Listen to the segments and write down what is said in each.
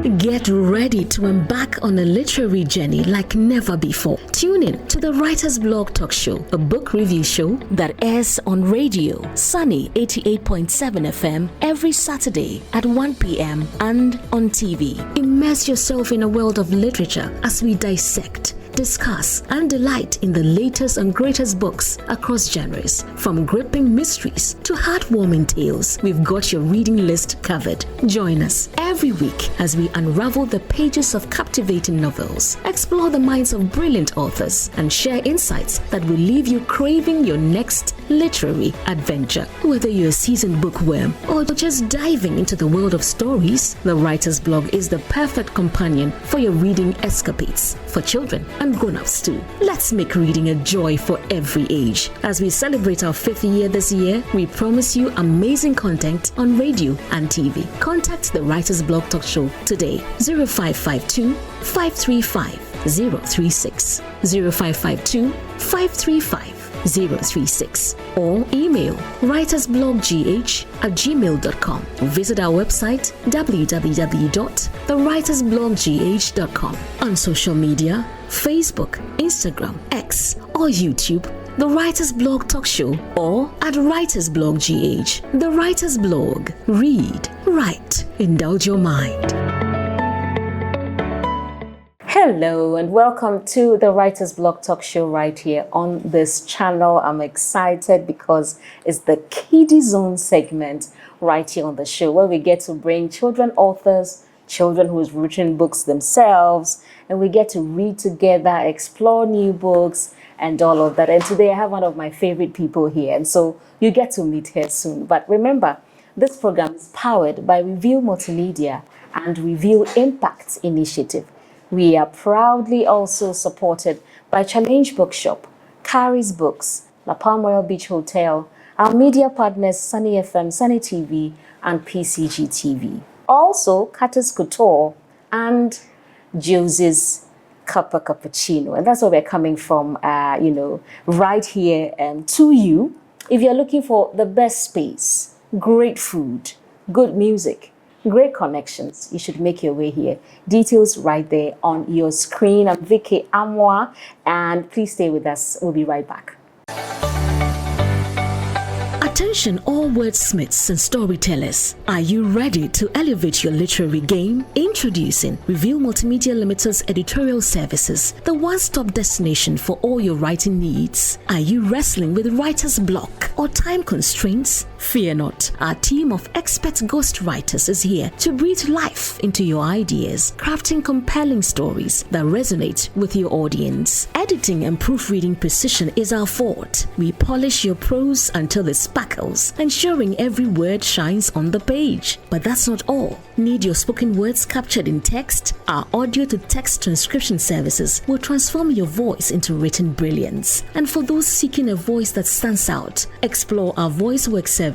Get ready to embark on a literary journey like never before. Tune in to the Writer's Blog Talk Show, a book review show that airs on radio, Sunny 88.7 FM, every Saturday at 1 p.m. and on TV. Immerse yourself in a world of literature as we dissect, discuss, and delight in the latest and greatest books across genres. From gripping mysteries to heartwarming tales, we've got your reading list covered. Join us every week as we unravel the pages of captivating novels, explore the minds of brilliant authors, and share insights that will leave you craving your next literary adventure. Whether you're a seasoned bookworm or just diving into the world of stories, the Writer's Blog is the perfect companion for your reading escapades, for children and grown-ups too. Let's make reading a joy for every age. As we celebrate our 5th year this year, we promise you amazing content on radio and TV. Contact the Writer's Blog Talk Show today. 0552 535 036 0552 535 036 or email writersbloggh@gmail.com. Visit our website www.thewritersbloggh.com. On social media, Facebook, Instagram, X or YouTube, The Writer's Blog Talk Show, or at Writer's Blog GH. The Writer's Blog. Read, write, indulge your mind. Hello and welcome to the Writer's Blog Talk Show right here on this channel. I'm excited because it's the Kiddie Zone segment right here on the show where we get to bring children authors, children who's written books themselves, and we get to read together, explore new books and all of that. And today I have one of my favorite people here, and so you get to meet her soon. But remember, this program is powered by Reveal Multimedia and Reveal Impact Initiative. We are proudly also supported by Challenge Bookshop, Carrie's Books, La Palm Royal Beach Hotel, our media partners Sunny FM, Sunny TV, and PCG TV. Also, Curtis Couture and Josie's Cuppa Cappuccino. And that's where we're coming from, right here to you. If you're looking for the best space, great food, good music, great connections, you should make your way here. Details right there on your screen. I'm Vicky Amwa, and please stay with us. We'll be right back. Attention all wordsmiths and storytellers. Are you ready to elevate your literary game? Introducing Reveal Multimedia Limited's editorial services, the one-stop destination for all your writing needs. Are you wrestling with writer's block or time constraints? Fear not. Our team of expert ghostwriters is here to breathe life into your ideas, crafting compelling stories that resonate with your audience. Editing and proofreading precision is our forte. We polish your prose until it sparkles, ensuring every word shines on the page. But that's not all. Need your spoken words captured in text? Our audio-to-text transcription services will transform your voice into written brilliance. And for those seeking a voice that stands out, explore our voice work services,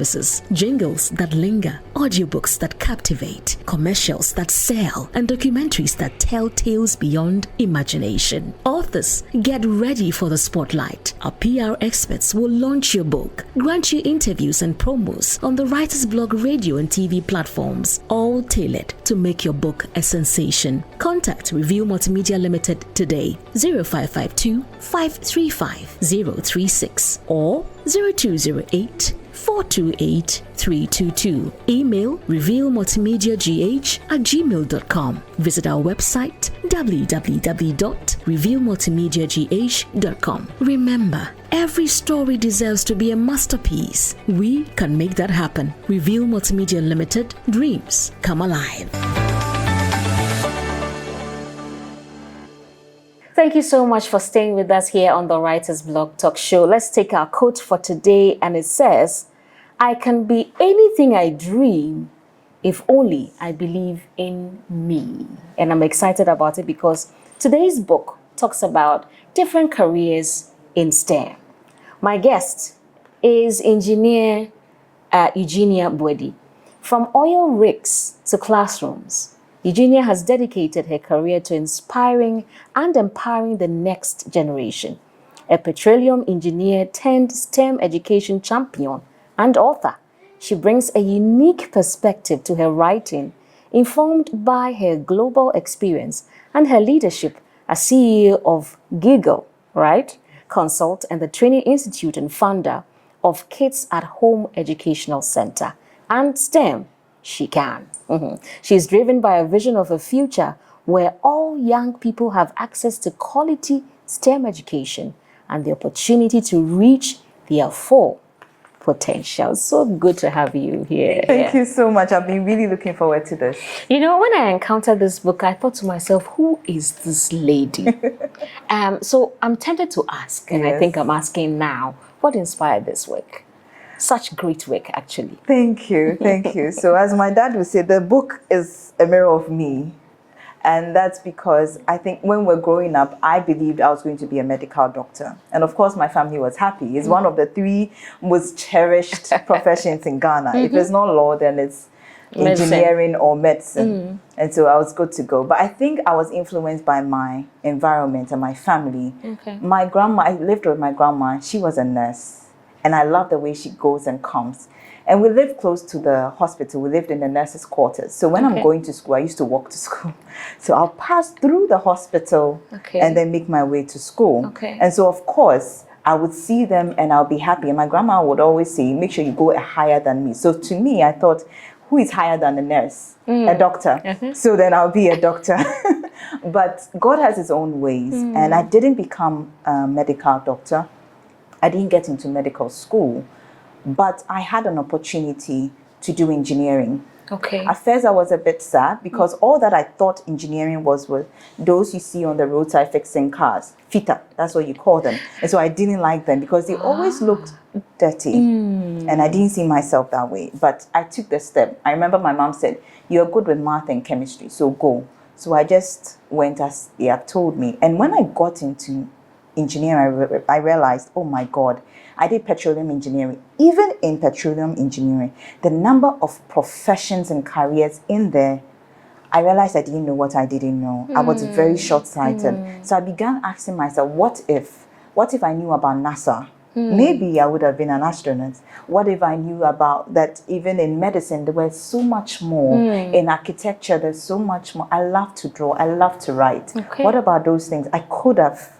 jingles that linger, audiobooks that captivate, commercials that sell, and documentaries that tell tales beyond imagination. Authors, get ready for the spotlight. Our PR experts will launch your book, grant you interviews and promos on the Writer's Blog radio and TV platforms, all tailored to make your book a sensation. Contact Reveal Multimedia Limited today, 0552 535 036 or 0208 428 322. Email revealmultimediagh@gmail.com. Visit our website www.revealmultimediagh.com. Remember, every story deserves to be a masterpiece. We can make that happen. Reveal Multimedia Limited. Dreams come alive. Thank you so much for staying with us here on the Writer's Blog Talk Show. Let's take our quote for today, and it says, "I can be anything I dream if only I believe in me." And I'm excited about it because today's book talks about different careers in STEM. My guest is engineer Eugenia Boadi. From oil rigs to classrooms, Eugenia has dedicated her career to inspiring and empowering the next generation. A petroleum engineer turned STEM education champion and author, she brings a unique perspective to her writing, informed by her global experience and her leadership as CEO of Giggle, right? Consult and the Training Institute and founder of Kids at Home Educational Center and STEM. She can. She is driven by a vision of a future where all young people have access to quality STEM education and the opportunity to reach their full potential. So good to have you here. Thank you so much. I've been really looking forward to this. You know, when I encountered this book, I thought to myself, who is this lady? So I'm tempted to ask, and I think I'm asking now, what inspired this work? Such great work, actually. Thank you. Thank you. So as my dad would say, the book is a mirror of me. And that's because I think when we're growing up, I believed I was going to be a medical doctor. And of course, my family was happy. It's one of the 3 most cherished professions in Ghana. If it's not law, then it's engineering or medicine. And so I was good to go. But I think I was influenced by my environment and my family. My grandma, I lived with my grandma. She was a nurse. And I love the way she goes and comes. And we lived close to the hospital. We lived in the nurses' quarters. So when I'm going to school, I used to walk to school. So I'll pass through the hospital and then make my way to school. And so, of course, I would see them and I'll be happy. And my grandma would always say, make sure you go higher than me. So to me, I thought, who is higher than a nurse? A doctor. So then I'll be a doctor. But God has his own ways. And I didn't become a medical doctor. I didn't get into medical school. But I had an opportunity to do engineering. At first, I was a bit sad because all that I thought engineering was those you see on the roadside fixing cars. Fitter, that's what you call them. And so I didn't like them because they always looked dirty. And I didn't see myself that way. But I took the step. I remember my mom said, you're good with math and chemistry, so go. So I just went as they have told me. And when I got into engineering, I realized, oh my God, I did petroleum engineering. Even in petroleum engineering, the number of professions and careers in there, I realized I didn't know what I didn't know. I was very short-sighted. So I began asking myself, what if I knew about NASA? Maybe I would have been an astronaut. What if I knew about that even in medicine, there was so much more. In architecture, there's so much more. I love to draw. I love to write. What about those things? I could have.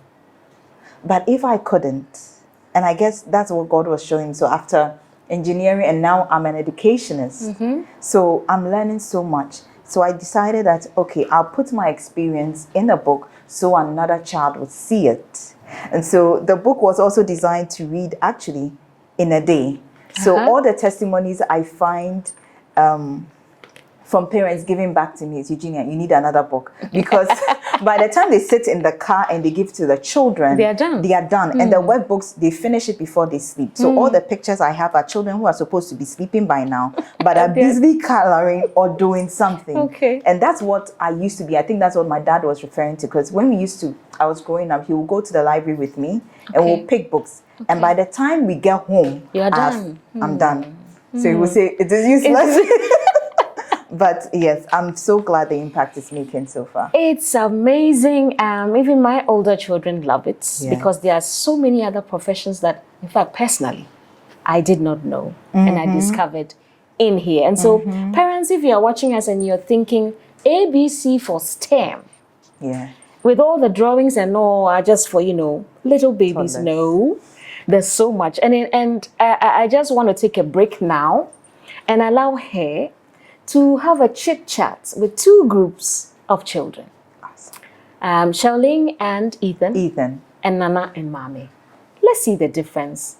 But if I couldn't, and I guess that's what God was showing me. So after engineering, and now I'm an educationist. So I'm learning so much. So I decided that, okay, I'll put my experience in a book so another child would see it. And so the book was also designed to read actually in a day. So all the testimonies I find from parents giving back to me is, Eugenia, you need another book. Because by the time they sit in the car and they give to the children, they are done. And the workbooks, they finish it before they sleep. So all the pictures I have are children who are supposed to be sleeping by now, but are busily coloring or doing something. And that's what I used to be. I think that's what my dad was referring to. Because when I was growing up, he would go to the library with me and we'll pick books. And by the time we get home, you're done. I'm done. So he would say, it is useless. But yes, I'm so glad the impact is making so far. It's amazing. Even my older children love it because there are so many other professions that, in fact, personally, I did not know and I discovered in here. And so, parents, if you are watching us and you're thinking ABC for STEM, with all the drawings and all are just for, little babies, no, there's so much. And I just want to take a break now and allow her to have a chit chat with 2 groups of children. Charlene and Ethan. And Nana and Mami. Let's see the difference.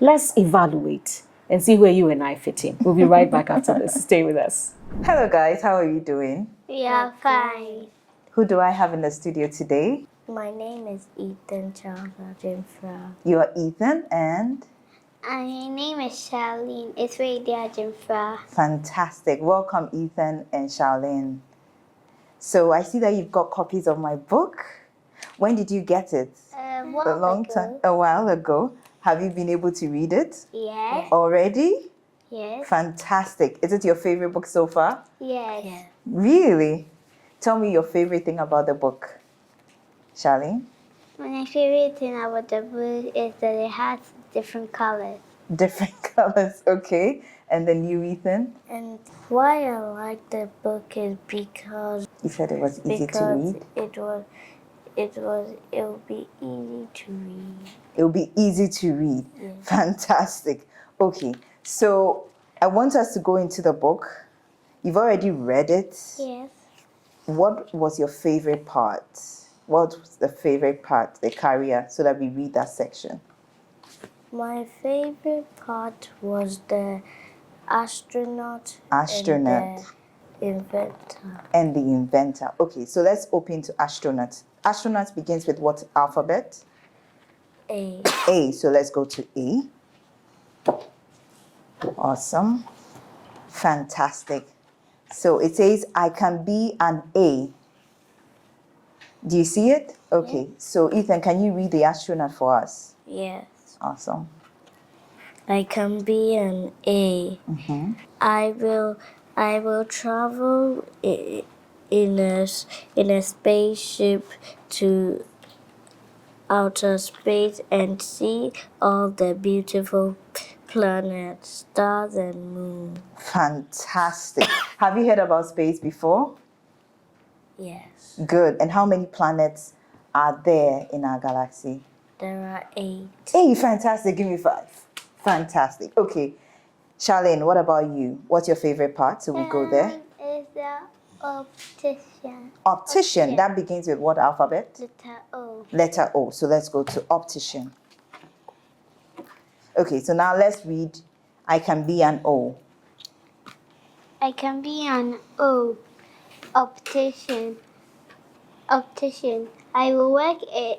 Let's evaluate and see where you and I fit in. We'll be right back after this. Stay with us. Hello guys, how are you doing? We are fine. Who do I have in the studio today? My name is Ethan Charles Jimfra. You are Ethan and? My name is Charlene. It's Radia Jimfra. Fantastic. Welcome, Ethan and Charlene. So I see that you've got copies of my book. When did you get it? A while ago. Have you been able to read it? Yes. Already? Yes. Fantastic. Is it your favorite book so far? Yes. Really? Tell me your favorite thing about the book. Charlene? My favorite thing about the book is that it has different colors. Different colors, okay. And then you, Ethan? And why I like the book is because You said it was easy to read. it'll be easy to read. It'll be easy to read. Yeah. Fantastic. Okay, so I want us to go into the book. You've already read it. Yes. What was your favorite part? What was the favorite part, the career, so that we read that section? My favorite part was the astronaut. Astronaut. And the inventor. And the inventor. Okay, so let's open to astronaut. Astronaut begins with what alphabet? A. A. So let's go to A. Awesome. Fantastic. So it says, I can be an A. Do you see it? Okay. So Ethan, can you read the astronaut for us? Yes. Awesome. I can be an A. Mm-hmm. I will travel in a spaceship to outer space and see all the beautiful planets, stars, and moon. Fantastic. Have you heard about space before? Yes. Good. And how many planets are there in our galaxy? There are 8. Hey, fantastic. Give me 5. Fantastic. Okay. Charlene, what about you? What's your favorite part? So we go there. Is the optician. Optician. That begins with what alphabet? Letter O. Letter O. So let's go to optician. Okay, so now let's read I can be an O. I can be an optician. I will work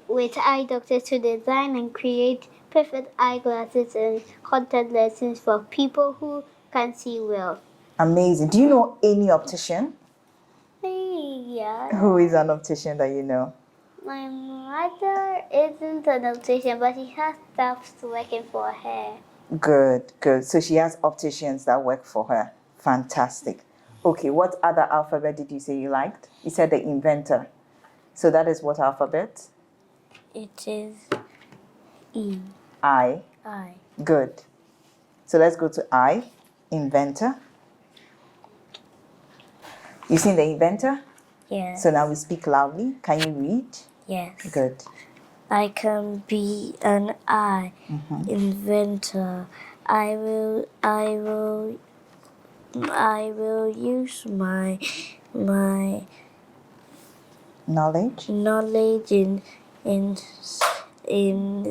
with eye doctors to design and create perfect eyeglasses and contact lenses for people who can't see well. Amazing. Do you know any optician? Yeah. Who is an optician that you know? My mother isn't an optician, but she has staff working for her. Good, good. So she has opticians that work for her. Fantastic. Okay, what other alphabet did you say you liked? You said the inventor. So that is what alphabet? It is E. I. I. Good. So let's go to I, inventor. You seen the inventor? Yes. So now we speak loudly. Can you read? Yes. Good. I can be an I, inventor. I will use my Knowledge. knowledge in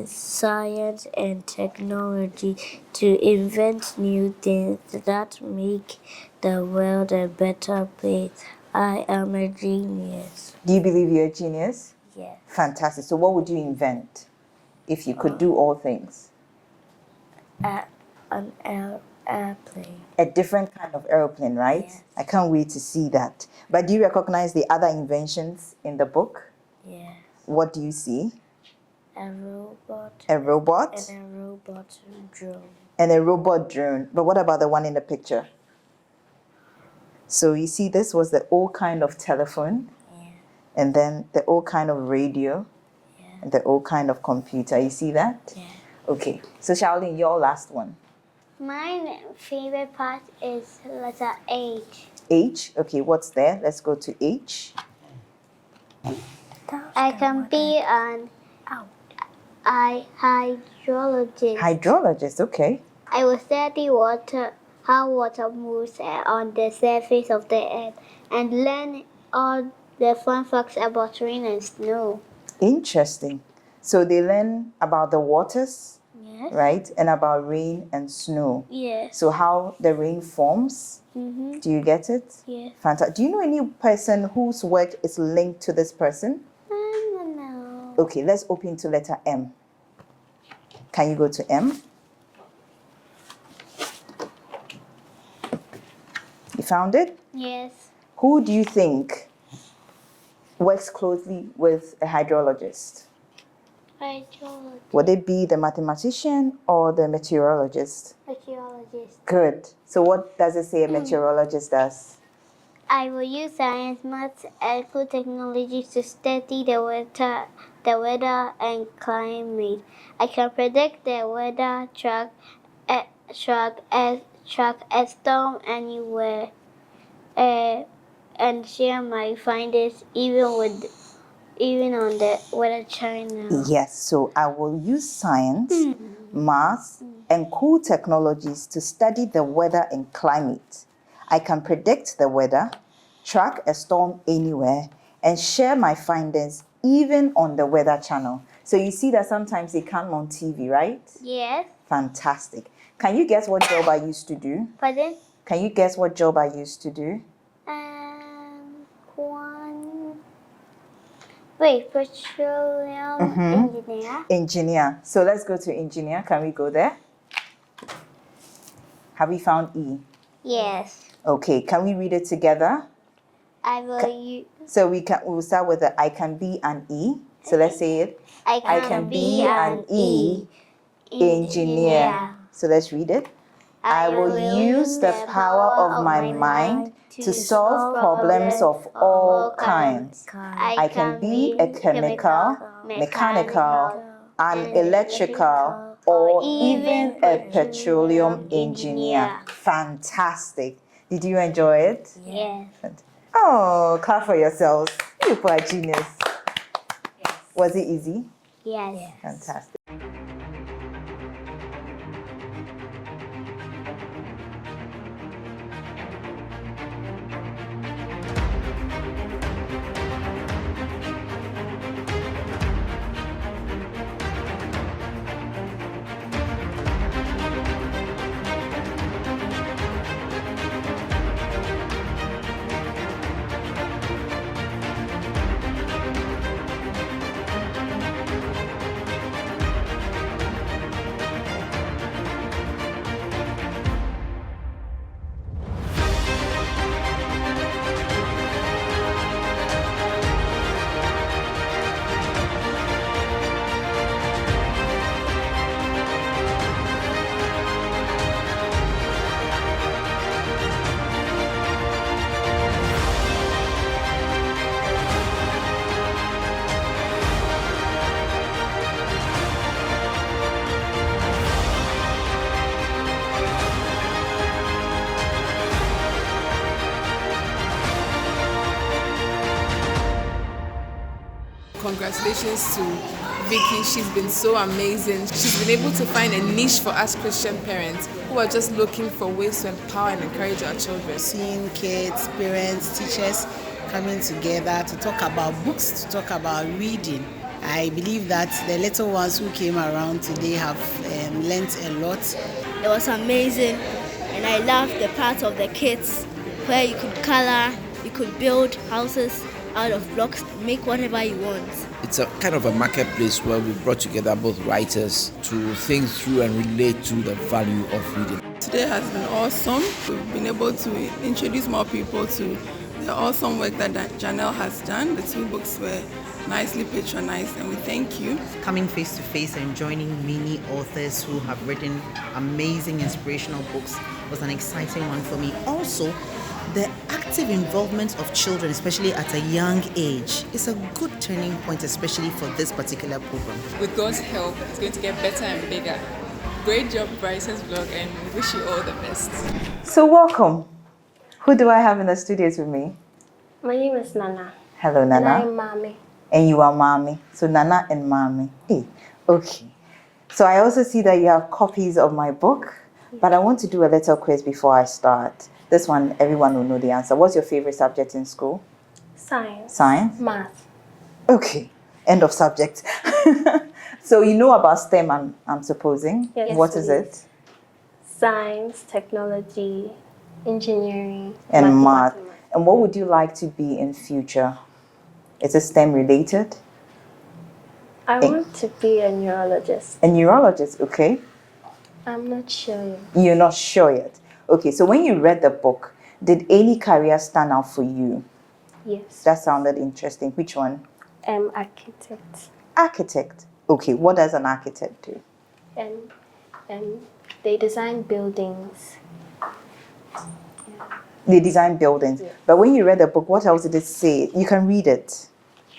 science and technology to invent new things that make the world a better place. I am a genius. Do you believe you're a genius? Yes. Fantastic. So what would you invent if you could do all things? An airplane. A different kind of aeroplane, right? Yes. I can't wait to see that. But do you recognize the other inventions in the book? Yes. What do you see? A robot. A robot And a robot drone. and a robot drone. But what about the one in the picture? So you see, this was the old kind of telephone, Yeah. and then the old kind of radio, Yeah. and the old kind of computer. You see that? Yeah. Okay. So Charlene, your last one. My favorite part is letter H. H. Okay, what's there? Let's go to H. I can be an hydrologist. Hydrologist. Okay. I will study how water moves on the surface of the earth, and learn all the fun facts about rain and snow. Interesting. So they learn about the waters, Yes. right? And about rain and snow. Yes. So how the rain forms. Mm-hmm. Do you get it? Yes. Fantastic. Do you know any person whose work is linked to this person? I don't know. Okay, let's open to letter M. Can you go to M? You found it? Yes. Who do you think works closely with a hydrologist? Hydrologist. Would it be the mathematician or the meteorologist? Archaeologist. Good. So what does it say a meteorologist does? I will use science, maths, and cool technologies to study the weather and climate. I can predict the weather, track a storm anywhere, and share my findings even on the Weather Channel. Yes, so I will use science, math, and cool technologies to study the weather and climate. I can predict the weather, track a storm anywhere, and share my findings even on the Weather Channel. So you see that sometimes they come on TV, right? Yes. Fantastic. Can you guess what job I used to do? Pardon? Can you guess what job I used to do? Petroleum engineer. Engineer. So let's go to engineer. Can we go there? Have we found E? Yes. Okay, can we read it together? I will. So we'll start with the I can be an E. So let's say it. I can be an E engineer. So let's read it. I will use the power of my mind to solve problems of all kinds. I can be a chemical, mechanical, an electrical, or even a petroleum engineer. Fantastic. Did you enjoy it? Yes. Oh, clap for yourselves. You are genius. Was it easy? Yes. Fantastic. Congratulations to Vicky. She's been so amazing. She's been able to find a niche for us Christian parents who are just looking for ways to empower and encourage our children. Seeing kids, parents, teachers coming together to talk about books, to talk about reading. I believe that the little ones who came around today have learnt a lot. It was amazing, and I loved the part of the kids where you could color, you could build houses out of blocks, make whatever you want. It's a kind of a marketplace where we brought together both writers to think through and relate to the value of reading. Today has been awesome. We've been able to introduce more people to the awesome work that Janelle has done. The 2 books were nicely patronized, and we thank you. Coming face to face and joining many authors who have written amazing inspirational books was an exciting one for me. Also, the active involvement of children, especially at a young age, is a good turning point, especially for this particular program. With God's help, it's going to get better and bigger. Great job, Bryce's vlog, and we wish you all the best. So welcome. Who do I have in the studios with me? My name is Nana. Hello, Nana. And I'm Mommy. And you are Mommy. So Nana and Mommy. Hey, okay. So I also see that you have copies of my book, but I want to do a little quiz before I start. This one, everyone will know the answer. What's your favorite subject in school? Science. Science? Math. Okay, end of subject. So you know about STEM, I'm supposing. Yes, what is it? Science, technology, engineering, and math. And what would you like to be in future? Is it STEM related? I want to be a neurologist. A neurologist, okay. I'm not sure yet. You're not sure yet. Okay, so when you read the book, did any career stand out for you? Yes. That sounded interesting. Which one? Architect. Architect. Okay, what does an architect do? And they design buildings. They design buildings. Yeah. But when you read the book, what else did it say? You can read it.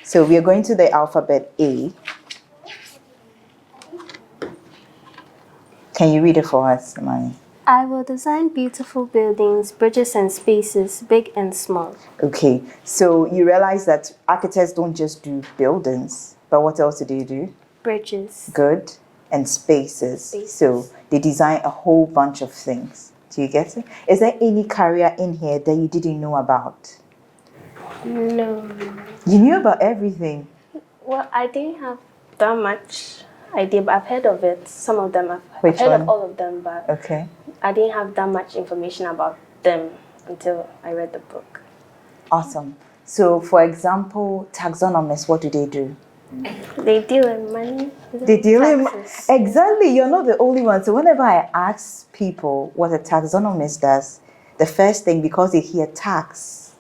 So we are going to the alphabet A. Can you read it for us, Imani? I will design beautiful buildings, bridges, and spaces, big and small. Okay, so you realize that architects don't just do buildings, but what else do they do? Bridges. Good. And spaces. So they design a whole bunch of things. Do you get it? Is there any career in here that you didn't know about? No. You knew about everything. Well, I didn't have that much idea, but I've heard of it. Some of them, I've Which heard one? of all of them, but Okay. I didn't have that much information about them until I read the book. Awesome. So, for example, taxonomists, what do they do? They deal in money. They deal in taxes. exactly. You're not the only one. So, whenever I ask people what a taxonomist does, the first thing, because they hear tax,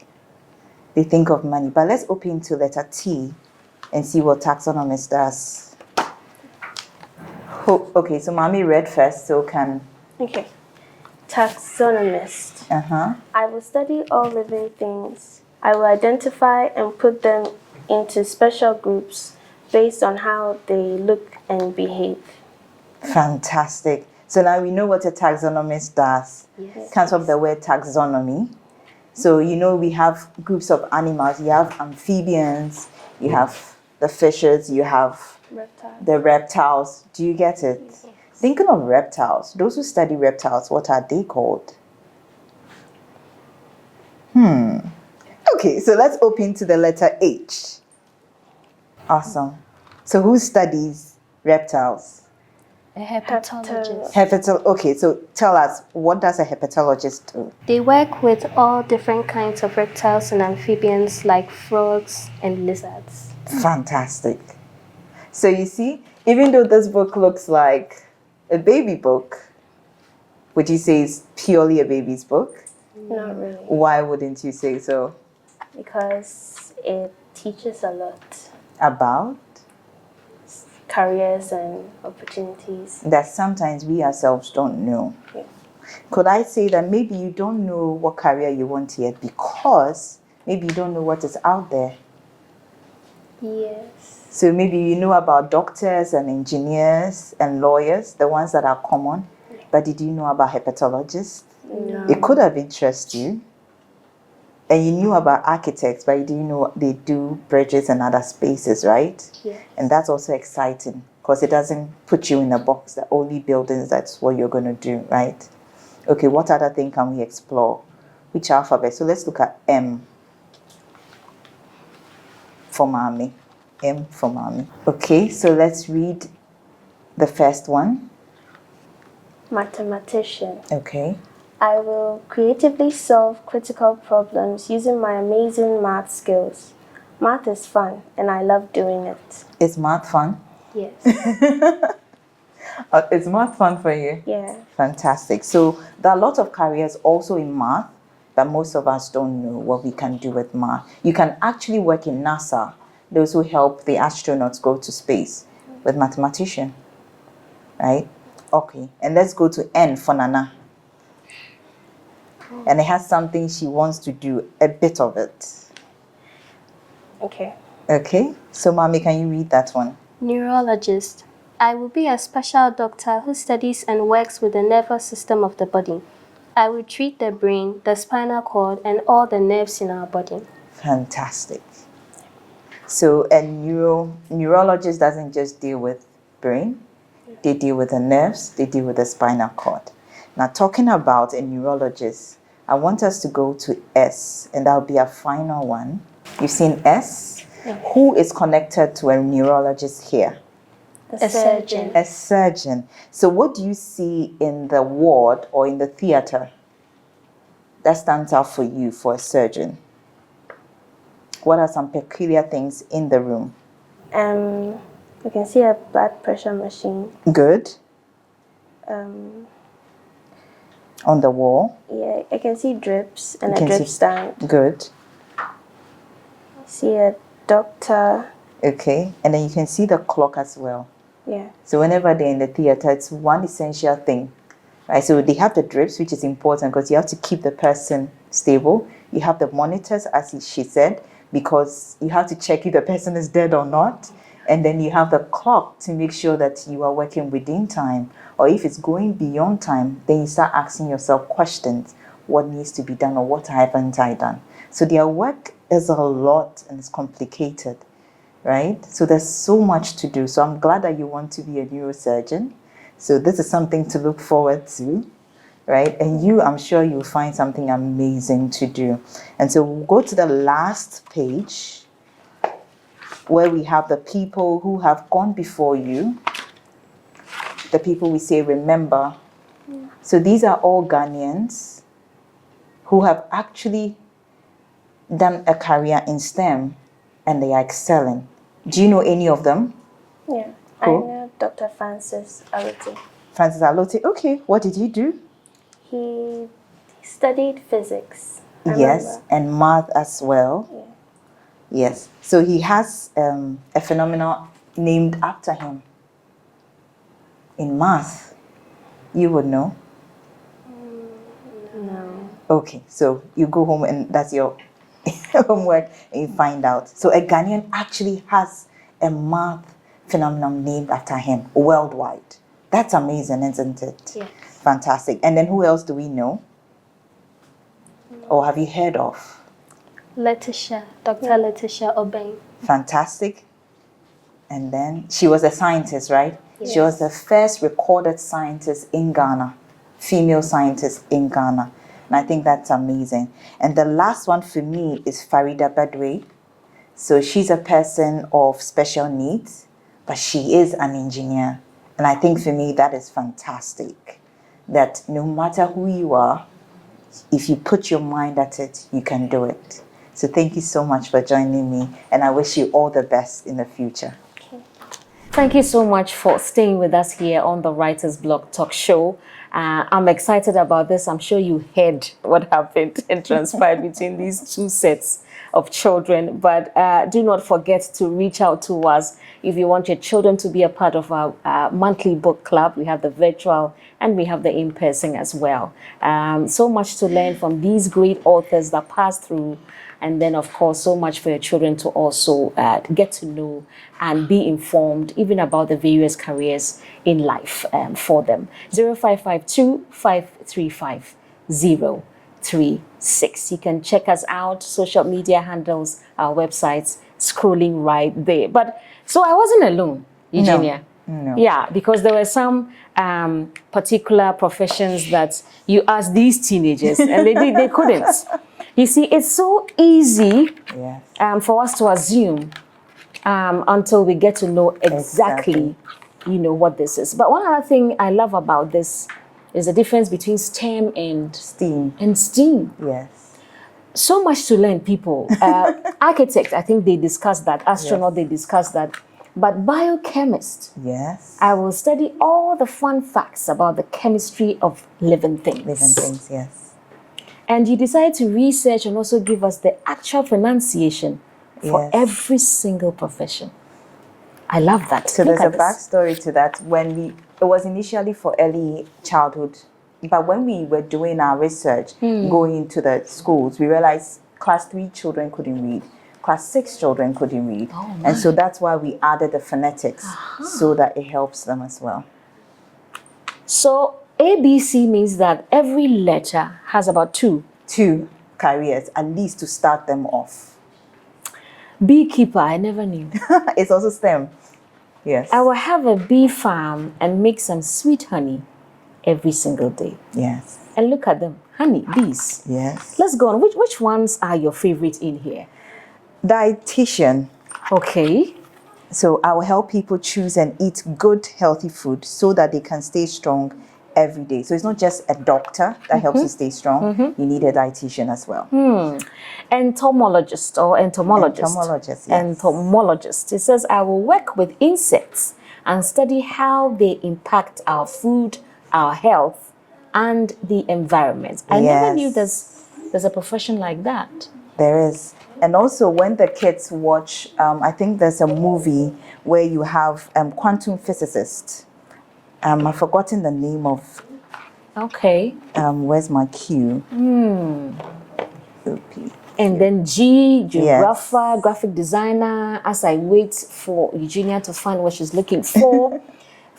they think of money. But let's open to letter T and see what taxonomist does. Okay, so Mommy read first, so can. Okay. Taxonomist. I will study all living things. I will identify and put them into special groups based on how they look and behave. Fantastic. So now we know what a taxonomist does. Yes. Comes from the word taxonomy. So you know we have groups of animals. You have amphibians, you have the fishes, you have the reptiles. Do you get it? Yes. Thinking of reptiles, those who study reptiles, what are they called? Okay, so let's open to the letter H. Awesome. So who studies reptiles? A herpetologist. Okay, so tell us, what does a herpetologist do? They work with all different kinds of reptiles and amphibians like frogs and lizards. Fantastic. So you see, even though this book looks like a baby book, would you say it's purely a baby's book? Not really. Why wouldn't you say so? Because it teaches a lot About? careers and opportunities that sometimes we ourselves don't know. Yeah. Could I say that maybe you don't know what career you want yet because maybe you don't know what is out there? Yes. So maybe you know about doctors and engineers and lawyers, the ones that are common, but did you know about herpetologists? No. It could have interested you. And you knew about architects, but you didn't know they do bridges and other spaces, right? Yes. And that's also exciting because it doesn't put you in a box that only buildings, that's what you're going to do, right? Okay, what other thing can we explore? Which alphabet? So let's look at M for mommy. M for mommy. Okay, so let's read the first one. Mathematician. Okay. I will creatively solve critical problems using my amazing math skills. Math is fun, and I love doing it. Is math fun? Yes. Is math fun for you? Yeah. Fantastic. So there are lots of careers also in math, but most of us don't know what we can do with math. You can actually work in NASA, those who help the astronauts go to space, with mathematician, right? Okay, and let's go to N for Nana. And it has something she wants to do, a bit of it. Okay. Okay, so mommy, can you read that one? Neurologist. I will be a special doctor who studies and works with the nervous system of the body. I will treat the brain, the spinal cord, and all the nerves in our body. Fantastic. So a neurologist doesn't just deal with brain, they deal with the nerves, they deal with the spinal cord. Now talking about a neurologist, I want us to go to S, and that'll be our final one. You've seen S? Yeah. Who is connected to a neurologist here? A surgeon. A surgeon. So what do you see in the ward or in the theater that stands out for you for a surgeon? What are some peculiar things in the room? You can see a blood pressure machine. Good. On the wall. Yeah, I can see drips and a drip stand. Good. I see a doctor. Okay, and then you can see the clock as well. Yeah. So whenever they're in the theater, it's one essential thing, right? So they have the drips, which is important because you have to keep the person stable. You have the monitors, as she said, because you have to check if the person is dead or not. And then you have the clock to make sure that you are working within time. Or if it's going beyond time, then you start asking yourself questions. What needs to be done, or what haven't I done? So their work is a lot and it's complicated, right? So there's so much to do. So I'm glad that you want to be a neurosurgeon. So this is something to look forward to, right? And you, I'm sure you'll find something amazing to do. And so we'll go to the last page where we have the people who have gone before you, the people we say remember. So these are all Ghanaians who have actually done a career in STEM and they are excelling. Do you know any of them? Yeah, Cool. I know Dr. Francis Aloti. Francis Aloti. Okay, what did he do? He studied physics. I Yes, remember. and math as well. Yeah. Yes, so he has a phenomenon named after him in math. You would know. No. Okay, so you go home and that's your homework and you find out. So a Ghanaian actually has a math phenomenon named after him worldwide. That's amazing, isn't it? Yeah. Fantastic. And then who else do we know? Or have you heard of? Letitia, Dr. Letitia Obeng. Fantastic. And then she was a scientist, right? Yes. She was the first recorded scientist in Ghana, female scientist in Ghana. And I think that's amazing. And the last one for me is Farida Badwe. So she's a person of special needs, but she is an engineer. And I think for me that is fantastic. That no matter who you are, if you put your mind at it, you can do it. So thank you so much for joining me, and I wish you all the best in the future. Thank you so much for staying with us here on the Writer's Block Talk Show. I'm excited about this. I'm sure you heard what happened and transpired between these two sets of children. But do not forget to reach out to us if you want your children to be a part of our monthly book club. We have the virtual and we have the in-person as well. So much to learn from these great authors that pass through. And then, of course, so much for your children to also get to know and be informed even about the various careers in life for them. 0552 535 036. You can check us out, social media handles, our websites, scrolling right there. But so I wasn't alone, Eugenia. No. Yeah, because there were some particular professions that you asked these teenagers and they couldn't. You see, it's so easy for us to assume until we get to know exactly, you know, what this is. But one other thing I love about this is the difference between STEM and STEAM. Yes. So much to learn, people. Architect, I think they discussed that. Astronaut, they discussed that. But biochemist, yes, I will study all the fun facts about the chemistry of living things. Living things, yes. And you decide to research and also give us the actual pronunciation for every single profession. I love that. So there's a backstory to that. It was initially for early childhood, but when we were doing our research, going into the schools, we realized class 3 children couldn't read. Class 6 children couldn't read. And so that's why we added the phonetics so that it helps them as well. So ABC means that every letter has about two careers, at least to start them off. Beekeeper, I never knew. It's also STEM. Yes. I will have a bee farm and make some sweet honey every single day. Yes. And look at them, honey, bees. Yes. Let's go on. Which ones are your favorite in here? Dietitian. Okay. So I will help people choose and eat good, healthy food so that they can stay strong every day. So it's not just a doctor that helps you stay strong. You need a dietitian as well. Entomologist or entomologist. Entomologist, yes. Entomologist. It says, I will work with insects and study how they impact our food, our health, and the environment. I never knew there's a profession like that. There is. And also when the kids watch, I think there's a movie where you have quantum physicists. I've forgotten the name of. Okay. Where's my cue? Okay. And then G, geographer, graphic designer, as I wait for Eugenia to find what she's looking for.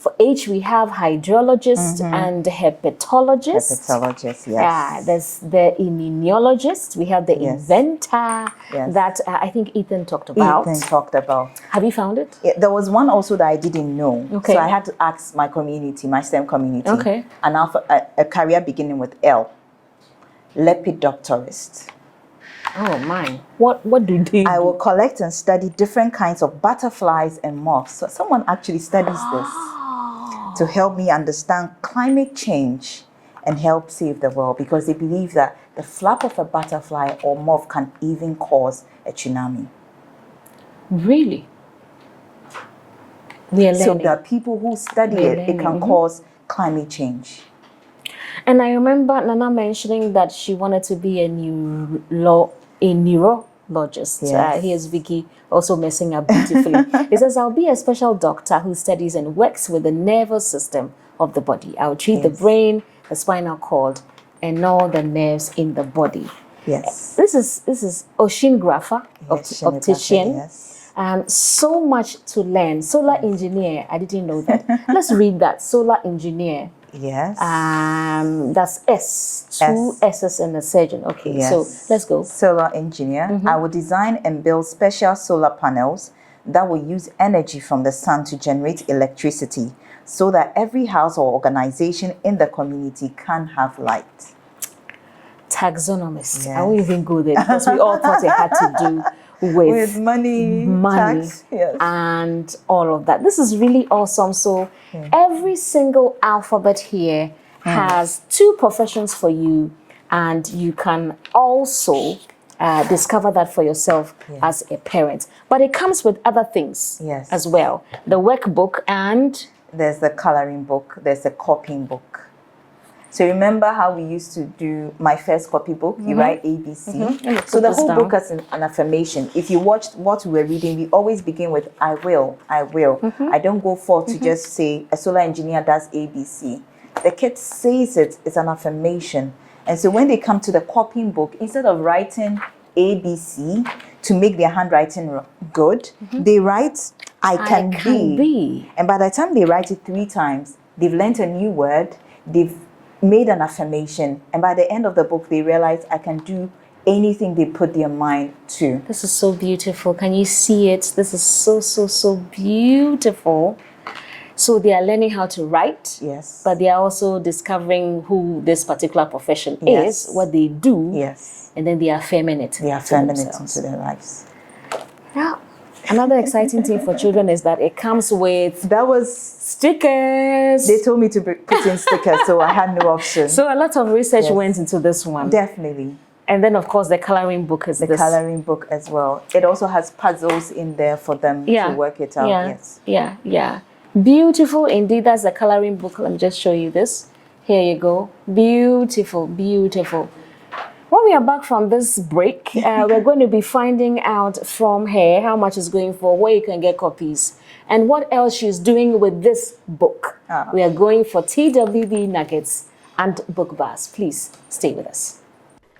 For H, we have hydrologist and herpetologist. Herpetologist, yes. Yeah, there's the immunologist. We have the inventor that I think Ethan talked about. Ethan talked about. Have you found it? Yeah, there was one also that I didn't know. Okay. So I had to ask my community, my STEM community. Okay. A career beginning with L. Lepidopterist. Oh my. What do they I do? will collect and study different kinds of butterflies and moths. So someone actually studies this to help me understand climate change and help save the world, because they believe that the flap of a butterfly or moth can even cause a tsunami. Really? We are So learning. there are people who study it can cause climate change. And I remember Nana mentioning that she wanted to be a neurologist. Yes. Here's Vicky also messing up beautifully. It says, I'll be a special doctor who studies and works with the nervous system of the body. I'll treat the brain, the spinal cord, and all the nerves in the body. Yes. This is oceanographer, optician. Yes. So much to learn. Solar engineer. I didn't know that. Let's read that. Solar engineer. Yes. That's S. Two S's and a surgeon. Okay, so let's go. Solar engineer. I will design and build special solar panels that will use energy from the sun to generate electricity so that every house or organization in the community can have light. Taxonomist. I won't even go there because we all thought it had to do with money, tax, and all of that. This is really awesome. So every single alphabet here has two professions for you, and you can also discover that for yourself as a parent. But it comes with other things as well. The workbook, and there's the coloring book, there's the copying book. So remember how we used to do my first copybook? You write ABC. So the whole book has an affirmation. If you watched what we were reading, we always begin with I will, I will. I don't go forth to just say a solar engineer does ABC. The kid says it's an affirmation. And so when they come to the copying book, instead of writing ABC to make their handwriting good, they write I can be. And by the time they write it 3 times, they've learned a new word, they've made an affirmation, and by the end of the book they realize I can do anything they put their mind to. This is so beautiful. Can you see it? This is so beautiful. So they are learning how to write, but they are also discovering who this particular profession is, what they do, and then they are affirming it. They are affirming it into their lives. Now, another exciting thing for children is that it comes with stickers. They told me to put in stickers, so I had no option. So a lot of research went into this one. Definitely. And then, of course, the coloring book is coloring book as well. It also has puzzles in there for them to work it out. Yeah. Beautiful indeed. That's the coloring book. Let me just show you this. Here you go. Beautiful. When we are back from this break, we're going to be finding out from her how much is going for, where you can get copies, and what else she's doing with this book. We are going for TWB nuggets and book bars. Please stay with us.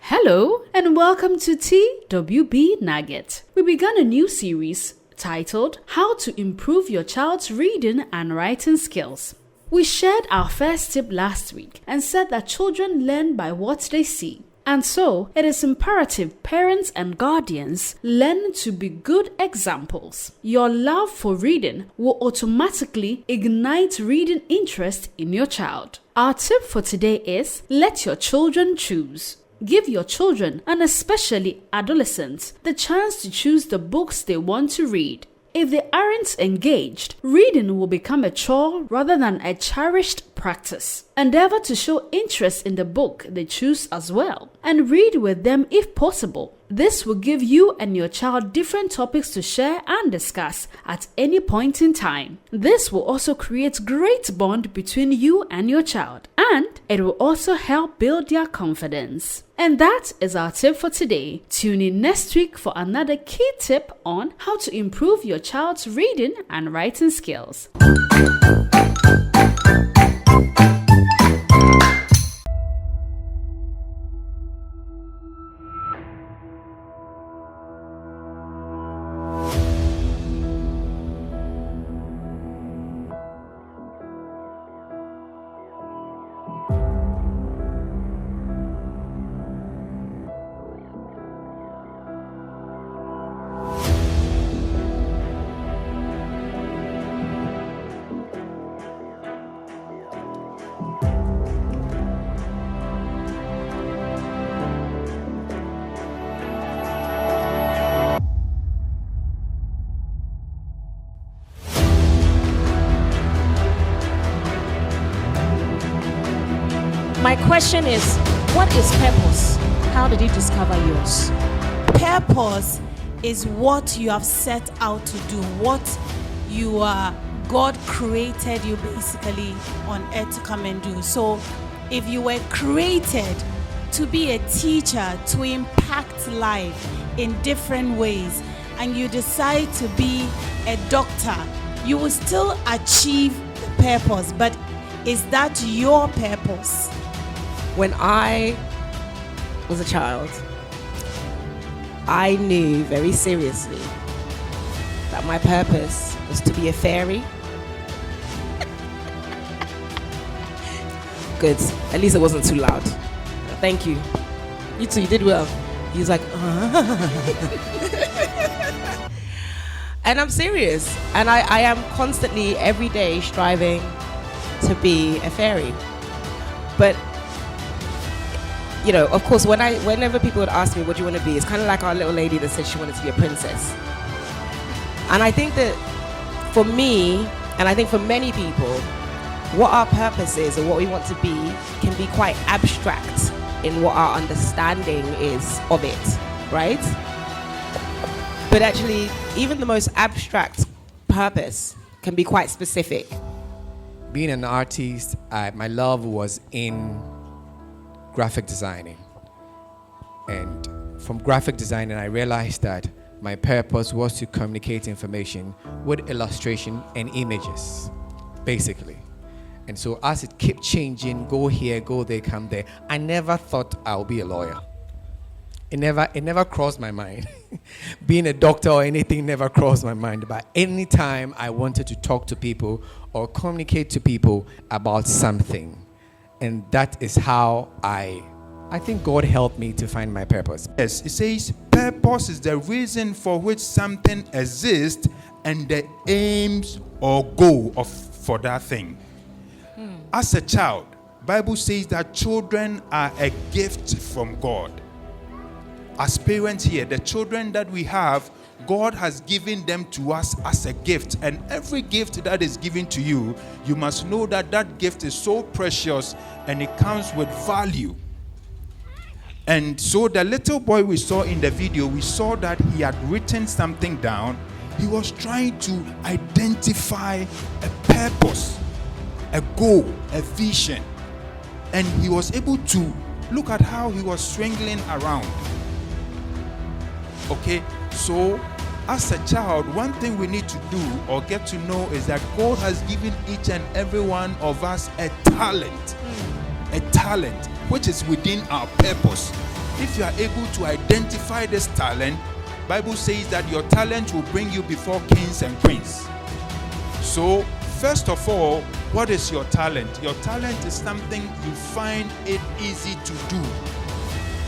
Hello and welcome to TWB Nugget. We began a new series titled How to Improve Your Child's Reading and Writing Skills. We shared our first tip last week and said that children learn by what they see. And so, it is imperative parents and guardians learn to be good examples. Your love for reading will automatically ignite reading interest in your child. Our tip for today is, let your children choose. Give your children, and especially adolescents, the chance to choose the books they want to read. If they aren't engaged, reading will become a chore rather than a cherished practice. Endeavor to show interest in the book they choose as well, and read with them if possible. This will give you and your child different topics to share and discuss at any point in time. This will also create great bond between you and your child, and it will also help build their confidence. And that is our tip for today. Tune in next week for another key tip on how to improve your child's reading and writing skills. question is, what is purpose? How did you discover yours? Purpose is what you have set out to do, what you are, God created you basically on earth to come and do. So if you were created to be a teacher, to impact life in different ways, and you decide to be a doctor, you will still achieve the purpose. But is that your purpose? When I was a child, I knew very seriously that my purpose was to be a fairy. Good. At least it wasn't too loud. Thank you. You too, you did well. He was like, And I'm serious. And I am constantly, every day, striving to be a fairy. But, you know, of course, whenever people would ask me, what do you want to be? It's kind of like our little lady that said she wanted to be a princess. And I think that for me, and I think for many people, what our purpose is and what we want to be can be quite abstract in what our understanding is of it, right? But actually, even the most abstract purpose can be quite specific. Being an artist, my love was in graphic designing. And from graphic designing, I realized that my purpose was to communicate information with illustration and images, basically. And so as it kept changing, go here, go there, come there, I never thought I'll be a lawyer. It never crossed my mind. Being a doctor or anything never crossed my mind. But anytime I wanted to talk to people or communicate to people about something, and that is how I think God helped me to find my purpose. Yes, it says purpose is the reason for which something exists and the aims or goal for that thing. As a child, Bible says that children are a gift from God. As parents here, the children that we have, God has given them to us as a gift. And every gift that is given to you, you must know that that gift is so precious and it comes with value. And so the little boy we saw in the video, we saw that he had written something down. He was trying to identify a purpose, a goal, a vision. And he was able to look at how he was swinging around. Okay, so as a child, one thing we need to do or get to know is that God has given each and every one of us a talent, which is within our purpose. If you are able to identify this talent, Bible says that your talent will bring you before kings and queens. So, first of all, what is your talent? Your talent is something you find it easy to do.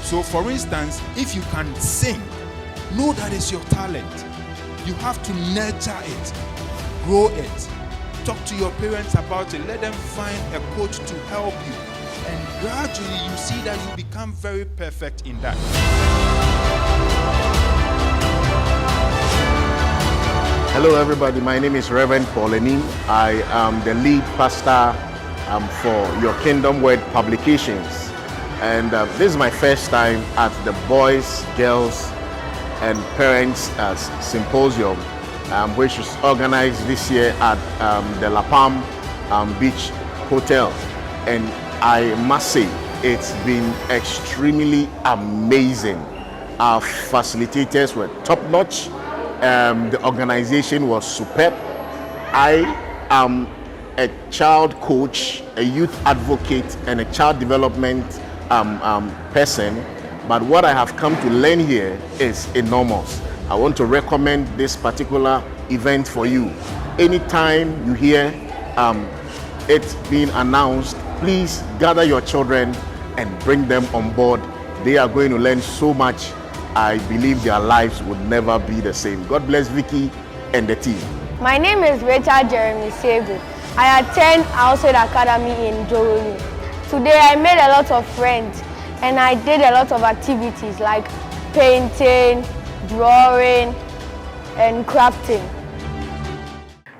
So, for instance, if you can sing, know that is your talent. You have to nurture it, grow it. Talk to your parents about it. Let them find a coach to help you. And gradually you see that you become very perfect in that. Hello everybody, my name is Reverend Pauline. I am the lead pastor for Your Kingdom Word Publications. And this is my first time at the Boys, Girls and Parents Symposium, which was organized this year at the La Palm Beach Hotel. And I must say, it's been extremely amazing. Our facilitators were top-notch. The organization was superb. I am a child coach, a youth advocate, and a child development person. But what I have come to learn here is enormous. I want to recommend this particular event for you. Anytime you hear it being announced, please gather your children and bring them on board. They are going to learn so much. I believe their lives would never be the same. God bless Vicky and the team. My name is Rachel Jeremy Sego. I attend Household Academy in Jorolu. Today I made a lot of friends and I did a lot of activities like painting, drawing, and crafting.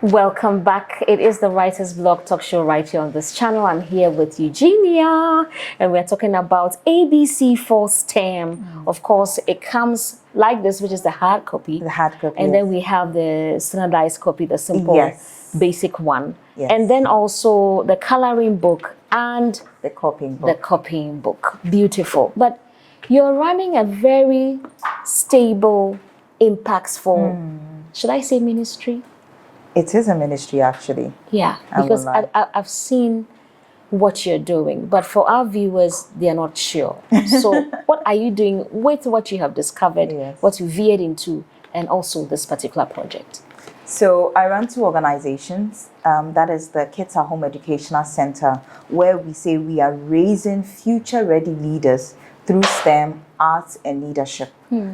Welcome back. It is the Writer's Blog talk show right here on this channel. I'm here with Eugenia, and we're talking about ABC for STEM. Of course, it comes like this, which is the hard copy. The hard copy. And then we have the standardized copy, the simple, basic one. Yes. And then also the coloring book and the copying book. The copying book. Beautiful. But you're running a very stable, impactful, should I say ministry? It is a ministry, actually. Yeah, because I've seen what you're doing, but for our viewers, they are not sure. So what are you doing with what you have discovered, what you veered into, and also this particular project? So I run 2 organizations. That is the Kids at Home Educational Center, where we say we are raising future-ready leaders through STEM, arts, and leadership.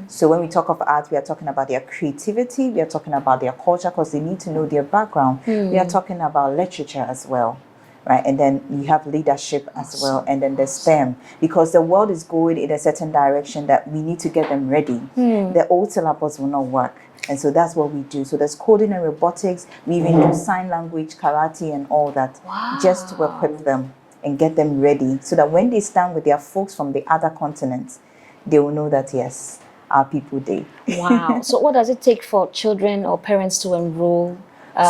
So when we talk of art, we are talking about their creativity, we are talking about their culture, because they need to know their background. We are talking about literature as well, right? And then you have leadership as well, and then the STEM, because the world is going in a certain direction that we need to get them ready. The old syllabus will not work. And so that's what we do. So there's coding and robotics. We even do sign language, karate, and all that, just to equip them and get them ready, so that when they stand with their folks from the other continents, they will know that, yes, our people there. Wow. So what does it take for children or parents to enroll?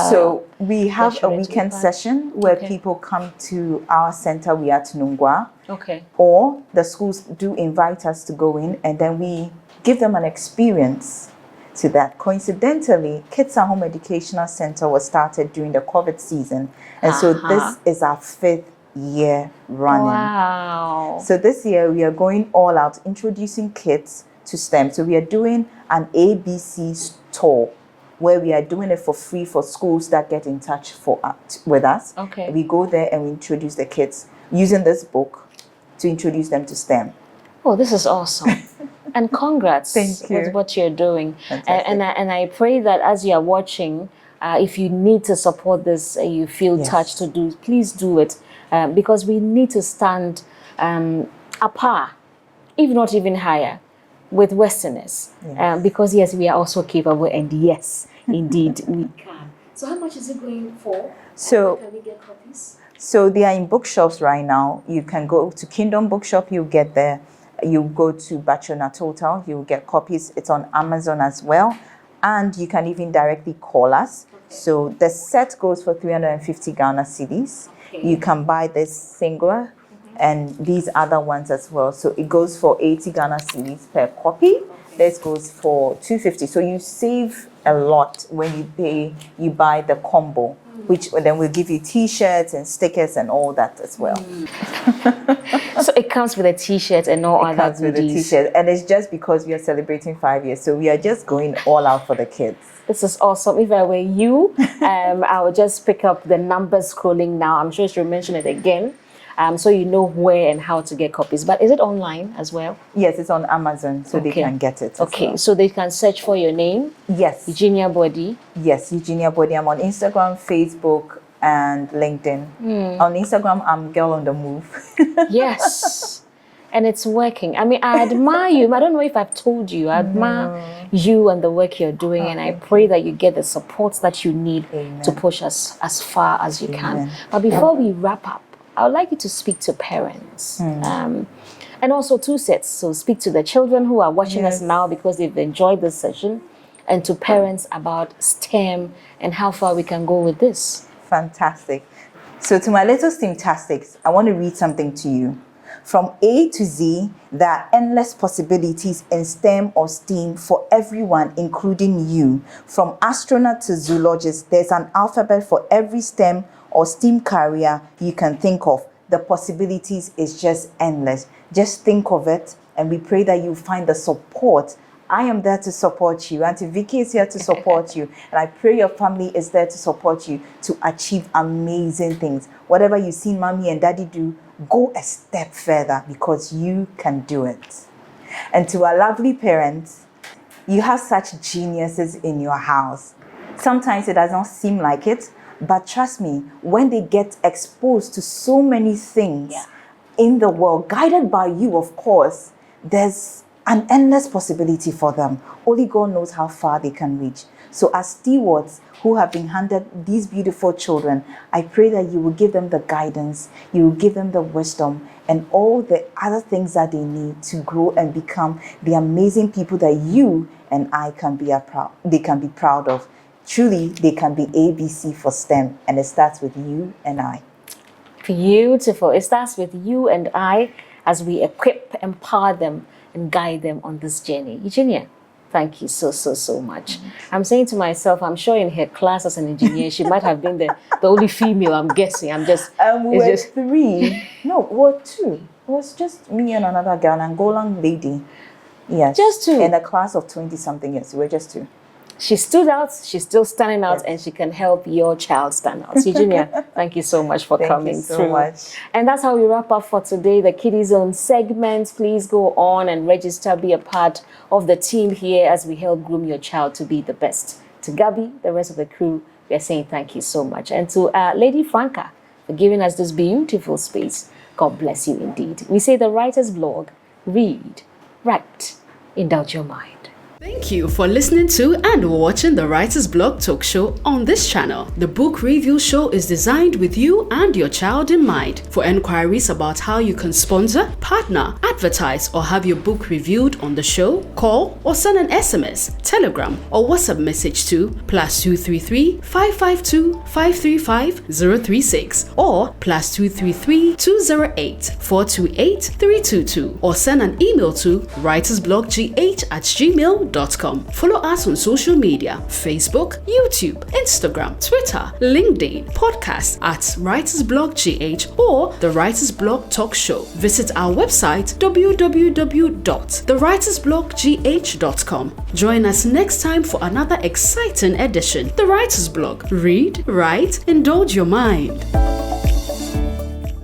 So we have a weekend session where people come to our center. We are at Nungwa. Okay. Or the schools do invite us to go in, and then we give them an experience to that. Coincidentally, Kids at Home Educational Center was started during the COVID season. And so this is our 5th year running. Wow. So this year we are going all out, introducing kids to STEM. So we are doing an ABC store where we are doing it for free for schools that get in touch with us. Okay. We go there and we introduce the kids using this book to introduce them to STEM. Oh, this is awesome. And congrats with what you're doing. And I pray that as you are watching, if you need to support this, you feel touched to do, please do it. Because we need to stand a par, if not even higher, with Westerners. Because yes, we are also capable, and yes, indeed, we can. So how much is it going for? So, can we get copies? So they are in bookshops right now. You can go to Kingdom Bookshop, you'll get there. You go to Bachona Total, you'll get copies. It's on Amazon as well. And you can even directly call us. So the set goes for 350 Ghana cedis. You can buy this singular and these other ones as well. So it goes for 80 Ghana cedis per copy. This goes for 250. So you save a lot when you buy the combo, which then will give you t-shirts and stickers and all that as well. So it comes with a t-shirt and no other goodies. It comes with a t-shirt, and it's just because we are celebrating 5 years, so we are just going all out for the kids. This is awesome. If I were you, I would just pick up the numbers scrolling now. I'm sure she'll mention it again. So you know where and how to get copies. But is it online as well? Yes, it's on Amazon, so they can get it. Okay, so they can search for your name? Yes. Eugenia Boadi? Yes, Eugenia Boadi. I'm on Instagram, Facebook, and LinkedIn. On Instagram, I'm Girl on the Move. Yes. And it's working. I mean, I admire you. I don't know if I've told you. I admire you and the work you're doing. And I pray that you get the support that you need to push us as far as you can. But before we wrap up, I would like you to speak to parents. And also 2 sets. So speak to the children who are watching us now because they've enjoyed this session, and to parents about STEM and how far we can go with this. Fantastic. So to my little STEMtastics, I want to read something to you. From A to Z, there are endless possibilities in STEM or STEAM for everyone, including you. From astronaut to zoologist, there's an alphabet for every STEM or STEAM career you can think of. The possibilities is just endless. Just think of it, and we pray that you find the support. I am there to support you. Auntie Vicky is here to support you. And I pray your family is there to support you to achieve amazing things. Whatever you've seen mommy and daddy do, go a step further because you can do it. And to our lovely parents, you have such geniuses in your house. Sometimes it does not seem like it, but trust me, when they get exposed to so many things in the world, guided by you, of course, there's an endless possibility for them. Only God knows how far they can reach. So as stewards who have been handed these beautiful children, I pray that you will give them the guidance, you will give them the wisdom, and all the other things that they need to grow and become the amazing people that you and I can be proud of. Truly, they can be ABC for STEM, and it starts with you and I. Beautiful. It starts with you and I as we equip, empower them, and guide them on this journey. Eugenia, thank you so much. I'm saying to myself, I'm sure in her class as an engineer, she might have been the only female, I'm guessing. We're three. No, we're two. It was just me and another girl, an Angolan lady. Yes. Just two? In a class of 20-something, yes. We're just two. She stood out, she's still standing out, and she can help your child stand out. Eugenia, thank you so much for coming through. Thank you so much. And that's how we wrap up for today, the Kiddie Zone segment. Please go on and register, be a part of the team here as we help groom your child to be the best. To Gabby, the rest of the crew, we are saying thank you so much. And to Lady Franca for giving us this beautiful space. God bless you indeed. We say the Writer's Blog, read, write, indulge your mind. Thank you for listening to and watching the Writer's Blog talk show on this channel. The book review show is designed with you and your child in mind. For enquiries about how you can sponsor, partner, advertise, or have your book reviewed on the show, call or send an SMS, Telegram, or WhatsApp message to +233 552 535 036 or +233 208 428 322, or send an email to writersbloggh@gmail.com. Follow us on social media: Facebook, YouTube, Instagram, Twitter, LinkedIn, podcast at Writers Blog GH or The Writers Blog Talk Show. Visit our website www.thewritersblogggh.com. Join us next time for another exciting edition. The Writers Blog. Read, write, indulge your mind.